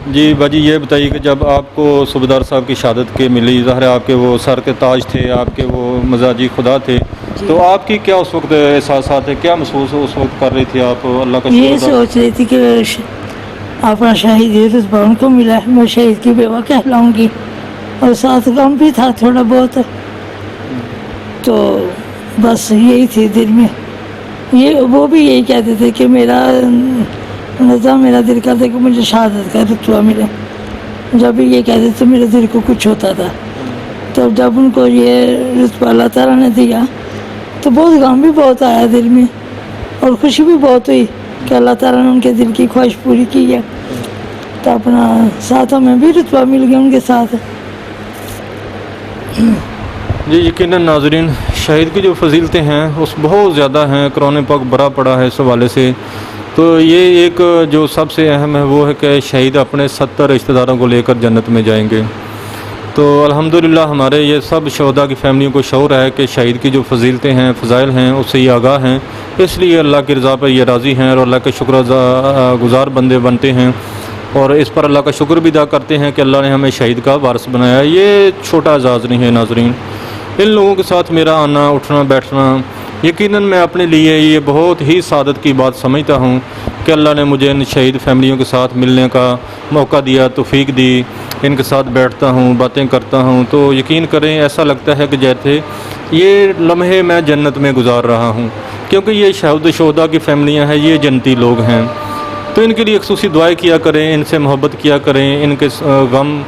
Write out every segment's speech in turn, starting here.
जी बाजी, ये बताइए कि जब आपको सूबेदार साहब की शहादत के मिली, ज़ाहिर है आपके वो सर के ताज थे, आपके वो मजाजी खुदा थे, तो आपकी क्या उस वक्त एहसासात है, क्या महसूस उस वक्त कर रही थी आप? अल्लाह का ये शुक्र सोच रही थी कि अपना शहीद रुतबा उनको मिला है, मैं शहीद की बेवा कहलाऊंगी। और साथ गम भी था थोड़ा बहुत, तो बस यही थी दिल में। ये वो भी यही कहते थे कि मेरा नज़ा मेरा दिल करता कि मुझे शहादत का रुतबा मिले। जब भी ये कहते तो मेरे दिल को कुछ होता था। तो जब उनको ये रुतबा अल्लाह ताला ने दिया तो बहुत गम भी बहुत आया दिल में, और खुशी भी बहुत हुई कि अल्लाह ताला ने उनके दिल की ख्वाहिश पूरी की है। तो अपना साथ हमें भी रुतबा मिल गया उनके साथ। जी यकीनन नाज़रीन, शहीद की जो फजीलतें हैं उस बहुत ज़्यादा हैं, कुरान पाक भरा पड़ा है इस हवाले से। तो ये एक जो सबसे अहम है वो है कि शहीद अपने 70 रिश्तेदारों को लेकर जन्नत में जाएंगे। तो अल्हम्दुलिल्लाह हमारे ये सब शहदा की फ़ैमिलियों को शऊर है कि शहीद की जो फजीलतें हैं, फ़ज़ाइल हैं, उससे ये आगाह हैं, इसलिए अल्लाह की रज़ा पर ये राज़ी हैं और अल्लाह के शुक्रगुज़ार बंदे बनते हैं। और इस पर अल्लाह का शुक्र भी अदा करते हैं कि अल्लाह ने हमें शहीद का वारिस बनाया। ये छोटा एजाज़ नहीं है नाज़रीन। इन लोगों के साथ मेरा आना उठना बैठना यकीनन मैं अपने लिए ये बहुत ही सादत की बात समझता हूँ कि अल्लाह ने मुझे इन शहीद फैमिलियों के साथ मिलने का मौका दिया, तौफीक दी, इनके साथ बैठता हूँ, बातें करता हूँ, तो यकीन करें ऐसा लगता है कि जैसे ये लम्हे मैं जन्नत में गुजार रहा हूँ, क्योंकि ये शहदा की फैमिलियाँ हैं, ये जन्नती लोग हैं। तो इनके लिए खसूसी दुआएँ किया करें, इनसे मोहब्बत किया करें, इनके गम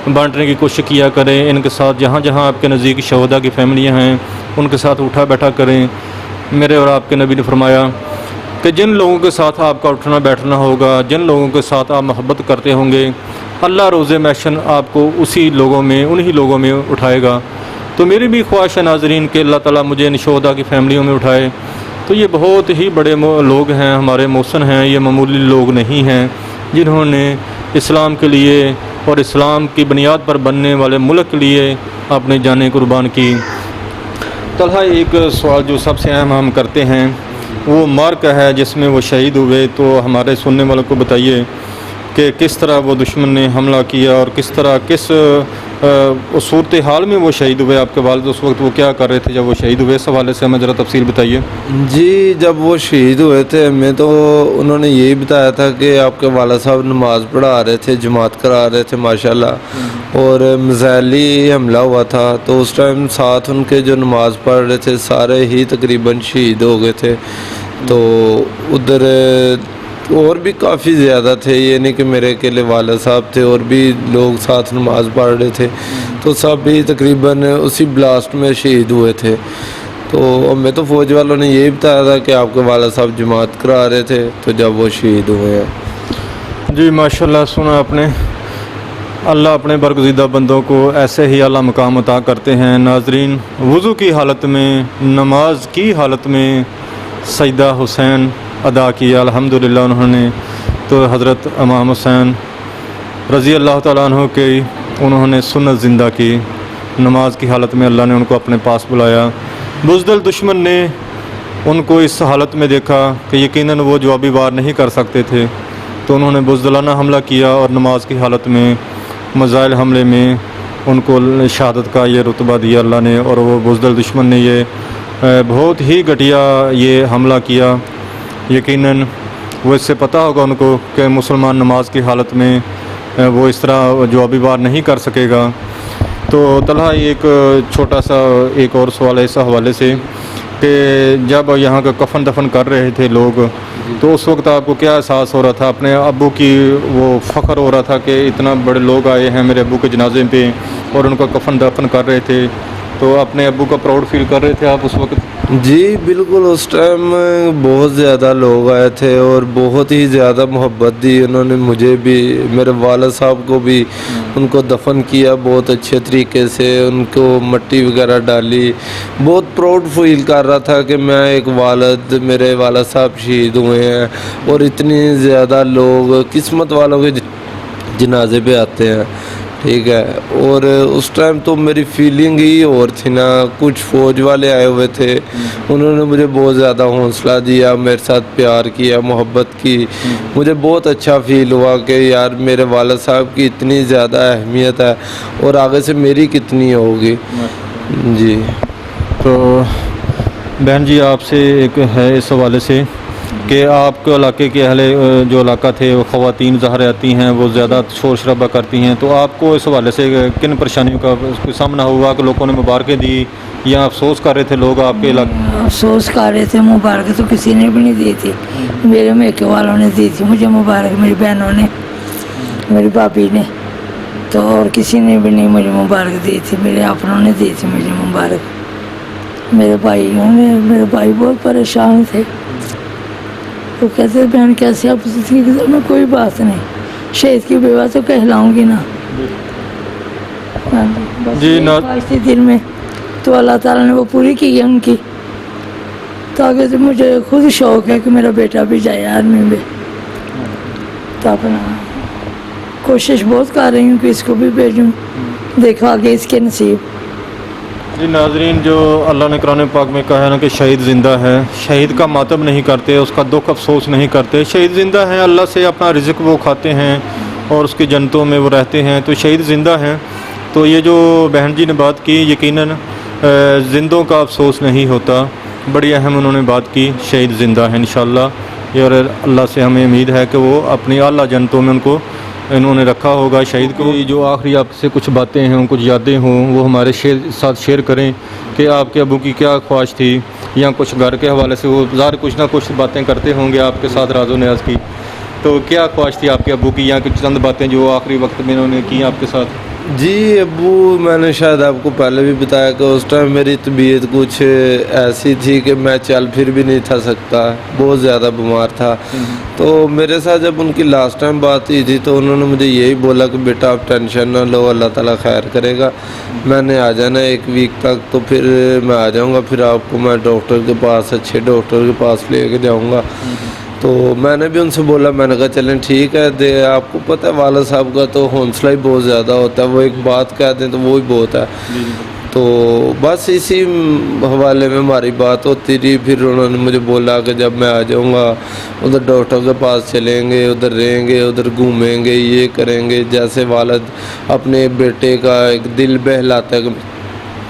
बांटने की कोशिश किया करें, इनके साथ जहाँ जहाँ आपके नज़दीक शहदा की फैमिलियाँ हैं उनके साथ उठा बैठा करें। मेरे और आपके नबी ने फरमाया कि जिन लोगों के साथ आपका उठना बैठना होगा, जिन लोगों के साथ आप मोहब्बत करते होंगे, अल्लाह रोज़े महशर आपको उसी लोगों में, उन्हीं लोगों में उठाएगा। तो मेरी भी ख्वाहिश है नाज़रीन कि अल्लाह ताला मुझे इन शहदा की फैमिलियों में उठाए। तो ये बहुत ही बड़े लोग हैं, हमारे मोहसिन हैं, ये मामूली लोग नहीं हैं जिन्होंने इस्लाम के लिए और इस्लाम की बुनियाद पर बनने वाले मुल्क के लिए अपनी जानें कुर्बान की। तलहा एक सवाल जो सबसे अहम हम करते हैं वो मार्क है जिसमें वो शहीद हुए, तो हमारे सुनने वालों को बताइए कि किस तरह वो दुश्मन ने हमला किया और किस तरह किस सूरत हाल में वो शहीद हुए। आपके वालिद उस वक्त वो क्या कर रहे थे जब वो शहीद हुए? इस हवाले से हमें ज़रा तफसील बताइए। जी, जब वो शहीद हुए थे हमें तो उन्होंने यही बताया था कि आपके वाला साहब नमाज़ पढ़ा रहे थे, जमात करा रहे थे माशाल्लाह, और मिसाइली हमला हुआ था। तो उस टाइम साथ उनके जो नमाज़ पढ़ रहे थे सारे ही तकरीबन शहीद हो गए थे। तो उधर और भी काफ़ी ज़्यादा थे, ये नहीं कि मेरे अकेले वाला साहब थे, और भी लोग साथ नमाज़ पढ़ रहे थे। तो सब भी तकरीबन उसी ब्लास्ट में शहीद हुए थे। तो हमें तो फ़ौज वालों ने यही बताया था कि आपके वाला साहब जमात करा रहे थे, तो जब वो शहीद हुए हैं। जी माशाल्लाह, सुना आपने। अल्लाह अपने बरगज़ीदा बंदों को ऐसे ही आला मकाम अता करते हैं। नाज़रीन, वज़ू की हालत में, नमाज की हालत में सजदा हुसैन अदा किया अल्हम्दुलिल्लाह उन्होंने। तो हज़रत इमाम हुसैन रज़ी अल्लाह तआला अन्हु के उन्होंने सुन्नत ज़िंदा की। नमाज की हालत में अल्लाह ने उनको अपने पास बुलाया। बुज़दिल दुश्मन ने उनको इस हालत में देखा कि यकीनन वो जवाबी वार नहीं कर सकते थे, तो उन्होंने बुज़दिलाना हमला किया और नमाज की हालत में मज़ाइल हमले में उनको शहादत का ये रुतबा दिया अल्लाह ने। और वो बुज़दिल दुश्मन ने ये बहुत ही घटिया ये हमला किया। यकीनन वो इससे पता होगा उनको कि मुसलमान नमाज की हालत में वो इस तरह जवाबी वार नहीं कर सकेगा। तो तलहा एक छोटा सा एक और सवाल है इस हवाले से कि जब यहाँ का कफन दफन कर रहे थे लोग, तो उस वक्त आपको क्या एहसास हो रहा था? अपने अब्बू की वो फ़ख्र हो रहा था कि इतना बड़े लोग आए हैं मेरे अब्बू के जनाजे पे और उनका कफन दफन कर रहे थे, तो अपने अब्बू का प्राउड फील कर रहे थे आप उस वक्त? जी बिल्कुल, उस टाइम बहुत ज़्यादा लोग आए थे और बहुत ही ज़्यादा मोहब्बत दी उन्होंने मुझे भी, मेरे वालिद साहब को भी। उनको दफन किया बहुत अच्छे तरीके से, उनको मट्टी वगैरह डाली। बहुत प्राउड फील कर रहा था कि मैं एक वालिद, मेरे वालिद साहब शहीद हुए हैं और इतनी ज़्यादा लोग किस्मत वालों के जनाजे पे आते हैं। ठीक है। और उस टाइम तो मेरी फीलिंग ही और थी ना, कुछ फ़ौज वाले आए हुए थे, उन्होंने मुझे बहुत ज़्यादा हौसला दिया, मेरे साथ प्यार किया, मोहब्बत की। मुझे बहुत अच्छा फील हुआ कि यार मेरे वालिद साहब की इतनी ज़्यादा अहमियत है और आगे से मेरी कितनी होगी। जी। तो बहन जी आपसे एक है इस हवाले से कि आपके इलाके के अहले जो इलाका थे वो ख़वातीन ज़ाहिर आती हैं, वो ज़्यादा शोर शराबा करती हैं, तो आपको इस हवाले से किन परेशानियों का कोई सामना हुआ कि लोगों ने मुबारकें दी या अफसोस कर रहे थे लोग आपके इलाके? अफसोस कर रहे थे, मुबारक तो किसी ने भी नहीं दी थी। मेरे मेके वालों ने दी थी मुझे मुबारक, मेरी बहनों ने, मेरी भाभी ने, तो और किसी ने भी नहीं मुझे मुबारक दी थी। मेरे अपनों ने दी थी मुझे मुबारक। मेरे भाई बहुत परेशान थे, वो कहते बहन कैसे आप में कोई बात नहीं, शहीद की बेवा तो कहलाऊंगी ना। बस जी, यही ना- ख्वाहिश थी दिल में, तो अल्लाह ताला ने वो पूरी की है उनकी। ताकि तो मुझे खुद शौक है कि मेरा बेटा भी जाए आर्मी में, तो अपना कोशिश बहुत कर रही हूँ कि इसको भी भेजूँ, देखो आगे इसके नसीब। जी नाजरीन, जो अल्लाह ने कुरान पाक में कहा है ना कि शहीद ज़िंदा है, शहीद का मातम नहीं करते, उसका दुख अफसोस नहीं करते। शहीद ज़िंदा हैं, अल्लाह से अपना रिज़्क वो खाते हैं और उसकी जन्नतों में वो रहते हैं, तो शहीद ज़िंदा हैं। तो ये जो बहन जी ने बात की, यकीनन ज़िंदों का अफसोस नहीं होता, बड़ी अहम उन्होंने बात की। शहीद ज़िंदा है इंशाअल्लाह, और अल्लाह से हमें उम्मीद है कि वो अपनी आला जन्नतों में उनको इन्होंने रखा होगा। शहीद को जो आखिरी आपसे कुछ बातें हैं, कुछ यादें हों, वो हमारे साथ शेयर करें कि आपके अबू की क्या ख्वाहिश थी, या कुछ घर के हवाले से वो ज़ाहिर कुछ ना कुछ बातें करते होंगे आपके साथ राज़ो न्याज़ की, तो क्या ख्वाहिश थी आपके अबू की, या कुछ चंद बातें जो आखिरी वक्त में इन्होंने की आपके साथ? जी अबू, मैंने शायद आपको पहले भी बताया कि उस टाइम मेरी तबीयत कुछ ऐसी थी कि मैं चल फिर भी नहीं था सकता, बहुत ज़्यादा बीमार था। तो मेरे साथ जब उनकी लास्ट टाइम बात हुई थी तो उन्होंने मुझे यही बोला कि बेटा आप टेंशन ना लो, अल्लाह ताला खैर करेगा, मैंने आ जाना 1 वीक तक, तो फिर मैं आ जाऊँगा, फिर आपको मैं डॉक्टर के पास, अच्छे डॉक्टर के पास ले जाऊँगा। तो मैंने भी उनसे बोला, मैंने कहा चलें ठीक है, दे आपको पता है वाला साहब का तो हौसला ही बहुत ज़्यादा होता है, वो एक बात कह दें तो वो ही बहुत है। तो बस इसी हवाले में हमारी बात होती रही। फिर उन्होंने मुझे बोला कि जब मैं आ जाऊँगा उधर डॉक्टर के पास चलेंगे, उधर रहेंगे, उधर घूमेंगे, ये करेंगे, जैसे वालिद अपने बेटे का एक दिल बहलाता है कि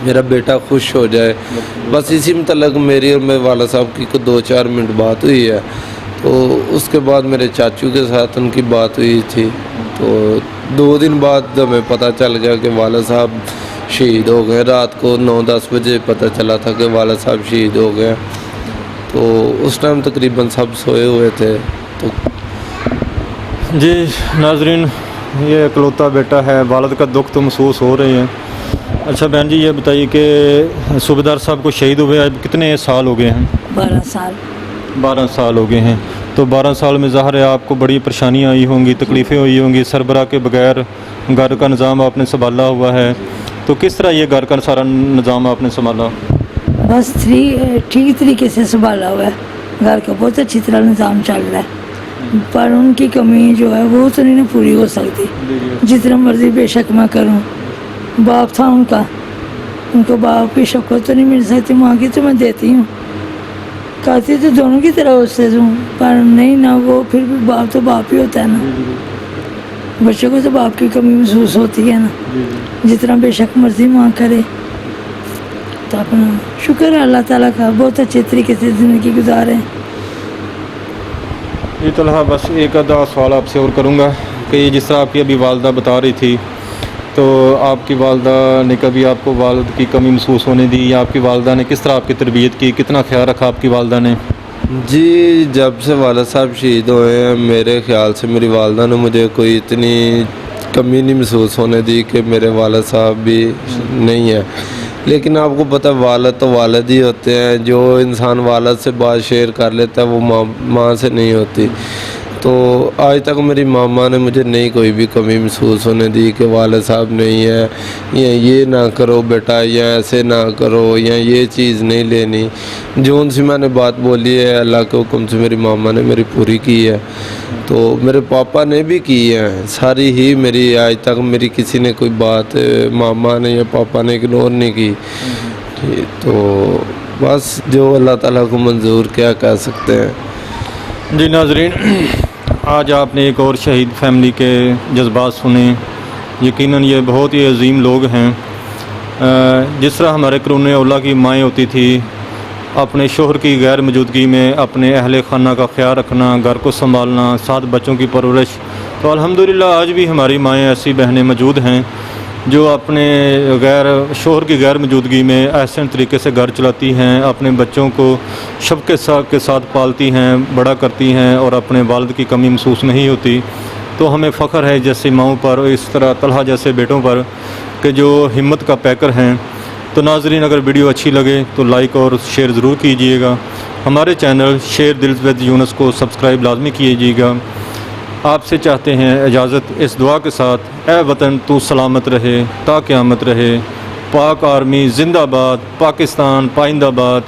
मेरा बेटा खुश हो जाए। बस इसी मतलब मेरी और मेरे वाला साहब की 2-4 मिनट बात हुई है। तो उसके बाद मेरे चाचू के साथ उनकी बात हुई थी, तो 2 दिन बाद हमें पता चल गया कि वाला साहब शहीद हो गए। रात को 9-10 बजे पता चला था कि वाला साहब शहीद हो गए। तो उस टाइम तकरीबन सब सोए हुए थे। तो जी नाजरीन, ये इकलौता बेटा है, वालिद का दुख तो महसूस हो रहे हैं। अच्छा बहन जी, ये बताइए कि सूबेदार साहब को शहीद हुए आज कितने साल हो गए हैं? 12 साल। 12 साल हो गए हैं। तो 12 साल में ज़ाहिर है आपको बड़ी परेशानियाँ आई होंगी, तकलीफ़ें हुई होंगी, सरबरा के बगैर घर का निज़ाम आपने संभाला हुआ है, तो किस तरह ये घर का सारा निज़ाम आपने संभाला? बस ठीक तरीके से संभाला हुआ है, घर का बहुत अच्छी तरह निज़ाम चल रहा है, पर उनकी कमी जो है वो तो नहीं पूरी हो सकती, जितना मर्जी बेशक मैं करूं। बाप था उनको बाप की शक्ल तो नहीं मिल सकती, माँ की तो मैं देती हूँ, कहती तो दोनों की तरह उससे दूँ, पर नहीं ना, वो फिर भी बाप तो बाप ही होता है ना। बच्चों को तो बाप की कमी महसूस होती है ना, जितना बेशक मर्जी माँ करे। तो अपना शुक्र है अल्लाह ताला का, बहुत अच्छे तरीके से ज़िंदगी गुजारे। ये तलहा बस एक आधा सवाल आपसे और करूँगा कि जिस तरह आपकी अभी वालदा बता रही थी, तो आपकी वालदा ने कभी आपको वालिद की कमी महसूस होने दी, या आपकी वालदा ने किस तरह आपकी तरबियत की, कितना ख्याल रखा आपकी वालदा ने? जी, जब से वाला साहब शहीद हुए हैं मेरे ख्याल से मेरी वालदा ने मुझे कोई इतनी कमी नहीं महसूस होने दी कि मेरे वाला साहब भी नहीं है। लेकिन आपको पता है वालिद तो वालिद ही होते हैं, जो इंसान वालिद से बात शेयर कर लेता है वो माँ से नहीं होती। तो आज तक मेरी मामा ने मुझे नहीं कोई भी कमी महसूस होने दी कि वाले साहब नहीं है, या ये ना करो बेटा, या ऐसे ना करो, या ये चीज़ नहीं लेनी। जो उनसे मैंने बात बोली है अल्लाह के हुक्म से मेरी मामा ने मेरी पूरी की है, तो मेरे पापा ने भी की है सारी ही मेरी। आज तक मेरी किसी ने कोई बात मामा ने या पापा ने इग्नोर नहीं की। तो बस जो अल्लाह ताला को मंजूर, क्या कह सकते हैं। जी नाजरीन, आज आपने एक और शहीद फैमिली के जज्बात सुने। यकीनन ये बहुत ही अजीम लोग हैं। जिस तरह हमारे करून औला की माएँ होती थी, अपने शोहर की गैर मौजूदगी में अपने अहले खाना का ख्याल रखना, घर को संभालना, 7 बच्चों की परवरिश, तो अल्हम्दुलिल्लाह आज भी हमारी माएँ ऐसी बहनें मौजूद हैं जो अपने शोहर की गैर मौजूदगी में एहसन तरीके से घर चलाती हैं, अपने बच्चों को शफ़क़त के साथ पालती हैं, बड़ा करती हैं और अपने वालिद की कमी महसूस नहीं होती। तो हमें फ़ख्र है जैसे माओं पर, इस तरह तलहा जैसे बेटों पर कि जो हिम्मत का पैकर हैं। तो नाज़रीन, अगर वीडियो अच्छी लगे तो लाइक और शेयर ज़रूर कीजिएगा। हमारे चैनल शेर दिल विद यूनुस को सब्सक्राइब लाजमी कीजिएगा। आपसे चाहते हैं इजाज़त इस दुआ के साथ, ए वतन तू सलामत रहे ता क़यामत रहे। पाक आर्मी जिंदाबाद, पाकिस्तान पाइंदाबाद।